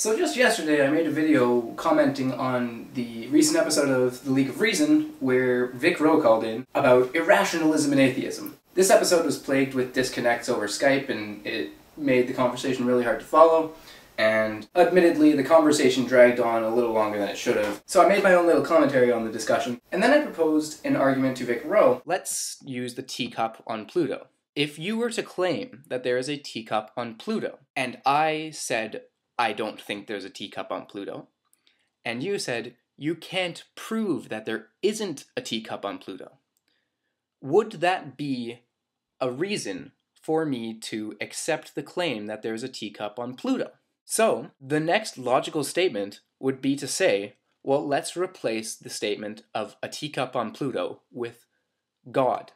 So just yesterday I made a video commenting on the recent episode of The League of Reason where VyckRo called in about irrationalism and atheism. This episode was plagued with disconnects over Skype and it made the conversation really hard to follow, and admittedly the conversation dragged on a little longer than it should have. So I made my own little commentary on the discussion, and then I proposed an argument to VyckRo. Let's use the teacup on Pluto. If you were to claim that there is a teacup on Pluto, and I said I don't think there's a teacup on Pluto, and you said you can't prove that there isn't a teacup on Pluto, would that be a reason for me to accept the claim that there's a teacup on Pluto? So, the next logical statement would be to say, well, let's replace the statement of a teacup on Pluto with God.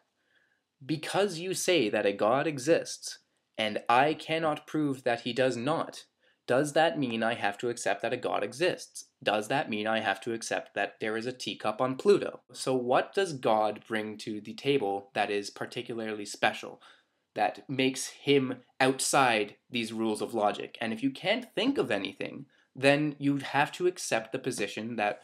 Because you say that a God exists, and I cannot prove that he does not, does that mean I have to accept that a God exists? Does that mean I have to accept that there is a teacup on Pluto? So what does God bring to the table that is particularly special, that makes him outside these rules of logic? And if you can't think of anything, then you'd have to accept the position that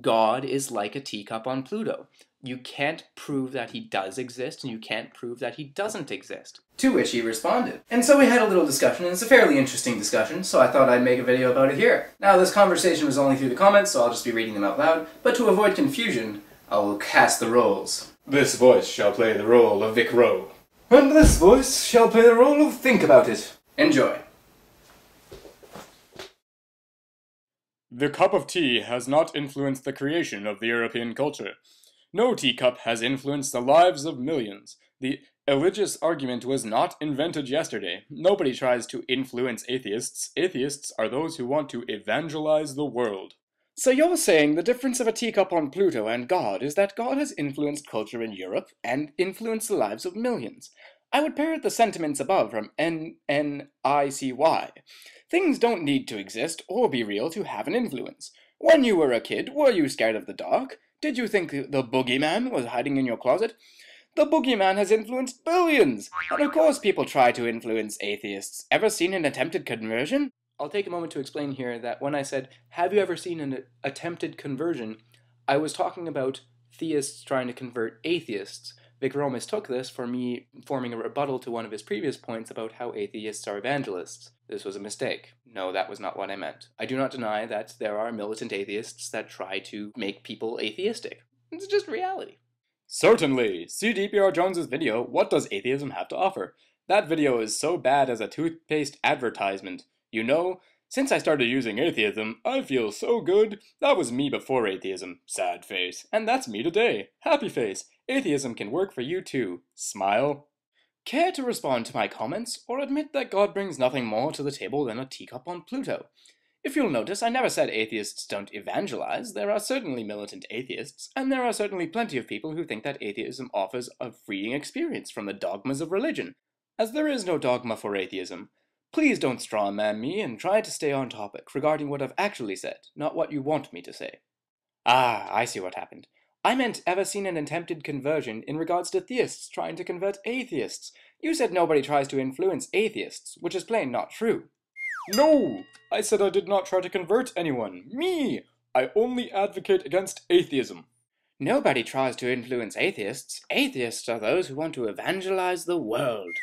God is like a teacup on Pluto. You can't prove that he does exist, and you can't prove that he doesn't exist. To which he responded. And so we had a little discussion, and it's a fairly interesting discussion, so I thought I'd make a video about it here. Now, this conversation was only through the comments, so I'll just be reading them out loud, but to avoid confusion, I will cast the roles. This voice shall play the role of VyckRo. And this voice shall play the role of Think About It. Enjoy. The cup of tea has not influenced the creation of the European culture. No teacup has influenced the lives of millions. The religious argument was not invented yesterday. Nobody tries to influence atheists. Atheists are those who want to evangelize the world. So you're saying the difference of a teacup on Pluto and God is that God has influenced culture in Europe and influenced the lives of millions. I would parrot the sentiments above from NNICY. Things don't need to exist or be real to have an influence. When you were a kid, were you scared of the dark? Did you think the boogeyman was hiding in your closet? The boogeyman has influenced billions! And of course people try to influence atheists. Ever seen an attempted conversion? I'll take a moment to explain here that when I said, have you ever seen an attempted conversion, I was talking about theists trying to convert atheists. VyckRo mistook this for me forming a rebuttal to one of his previous points about how atheists are evangelists. This was a mistake. No, that was not what I meant. I do not deny that there are militant atheists that try to make people atheistic. It's just reality. Certainly. See D.P.R. Jones's video, What Does Atheism Have to Offer? That video is so bad as a toothpaste advertisement. You know, since I started using atheism, I feel so good. That was me before atheism. Sad face. And that's me today. Happy face. Atheism can work for you too. Smile. Care to respond to my comments, or admit that God brings nothing more to the table than a teacup on Pluto? If you'll notice, I never said atheists don't evangelize. There are certainly militant atheists, and there are certainly plenty of people who think that atheism offers a freeing experience from the dogmas of religion. As there is no dogma for atheism, please don't strawman me and try to stay on topic regarding what I've actually said, not what you want me to say. Ah, I see what happened. I meant ever seen an attempted conversion in regards to theists trying to convert atheists. You said nobody tries to influence atheists, which is plain not true. No! I said I did not try to convert anyone. Me! I only advocate against atheism. Nobody tries to influence atheists. Atheists are those who want to evangelize the world.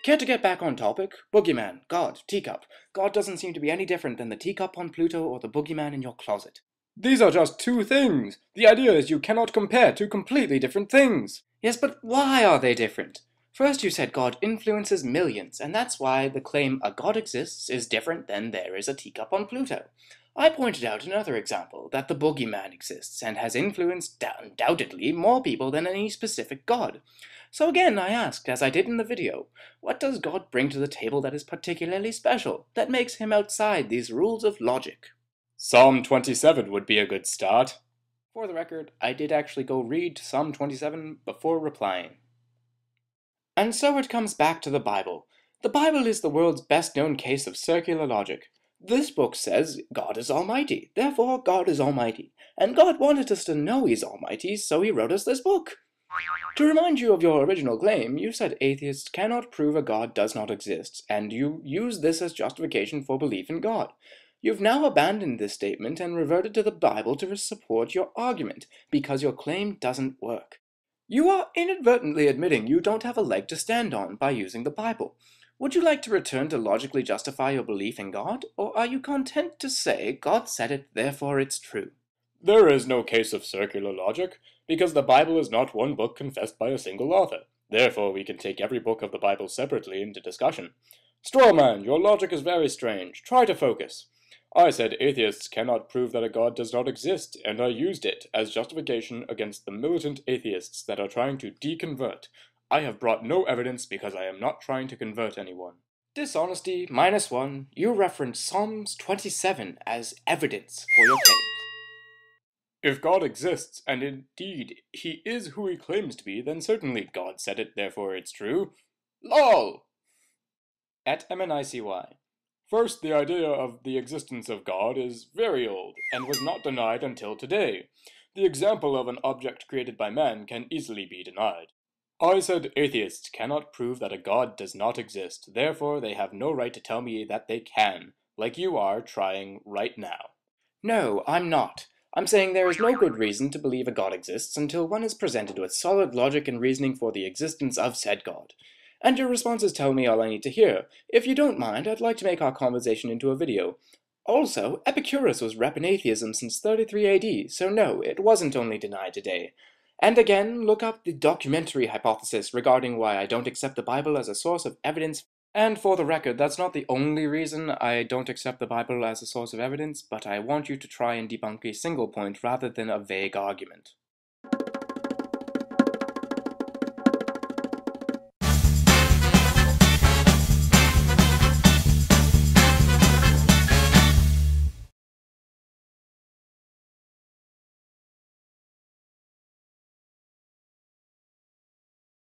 Care to get back on topic? Boogeyman, God, teacup. God doesn't seem to be any different than the teacup on Pluto or the boogeyman in your closet. These are just two things. The idea is you cannot compare two completely different things. Yes, but why are they different? First you said God influences millions, and that's why the claim a God exists is different than there is a teacup on Pluto. I pointed out another example, that the boogeyman exists and has influenced undoubtedly more people than any specific God. So again I asked, as I did in the video, what does God bring to the table that is particularly special, that makes him outside these rules of logic? Psalm 27 would be a good start. For the record, I did actually go read Psalm 27 before replying. And so it comes back to the Bible. The Bible is the world's best-known case of circular logic. This book says God is almighty, therefore God is almighty. And God wanted us to know he's almighty, so he wrote us this book. To remind you of your original claim, you said atheists cannot prove a God does not exist, and you use this as justification for belief in God. You've now abandoned this statement and reverted to the Bible to support your argument, because your claim doesn't work. You are inadvertently admitting you don't have a leg to stand on by using the Bible. Would you like to return to logically justify your belief in God, or are you content to say, God said it, therefore it's true? There is no case of circular logic, because the Bible is not one book confessed by a single author. Therefore, we can take every book of the Bible separately into discussion. Strawman, your logic is very strange. Try to focus. I said atheists cannot prove that a God does not exist, and I used it as justification against the militant atheists that are trying to deconvert. I have brought no evidence because I am not trying to convert anyone. Dishonesty, -1. You reference Psalms 27 as evidence for your claims. If God exists, and indeed he is who he claims to be, then certainly God said it, therefore it's true. LOL! At MNICY. First, the idea of the existence of God is very old, and was not denied until today. The example of an object created by man can easily be denied. I said atheists cannot prove that a God does not exist, therefore they have no right to tell me that they can, like you are trying right now. No, I'm not. I'm saying there is no good reason to believe a God exists until one is presented with solid logic and reasoning for the existence of said God. And your responses tell me all I need to hear. If you don't mind, I'd like to make our conversation into a video. Also, Epicurus was repping atheism since 33 AD, so no, it wasn't only denied today. And again, look up the documentary hypothesis regarding why I don't accept the Bible as a source of evidence. And for the record, that's not the only reason I don't accept the Bible as a source of evidence, but I want you to try and debunk a single point rather than a vague argument.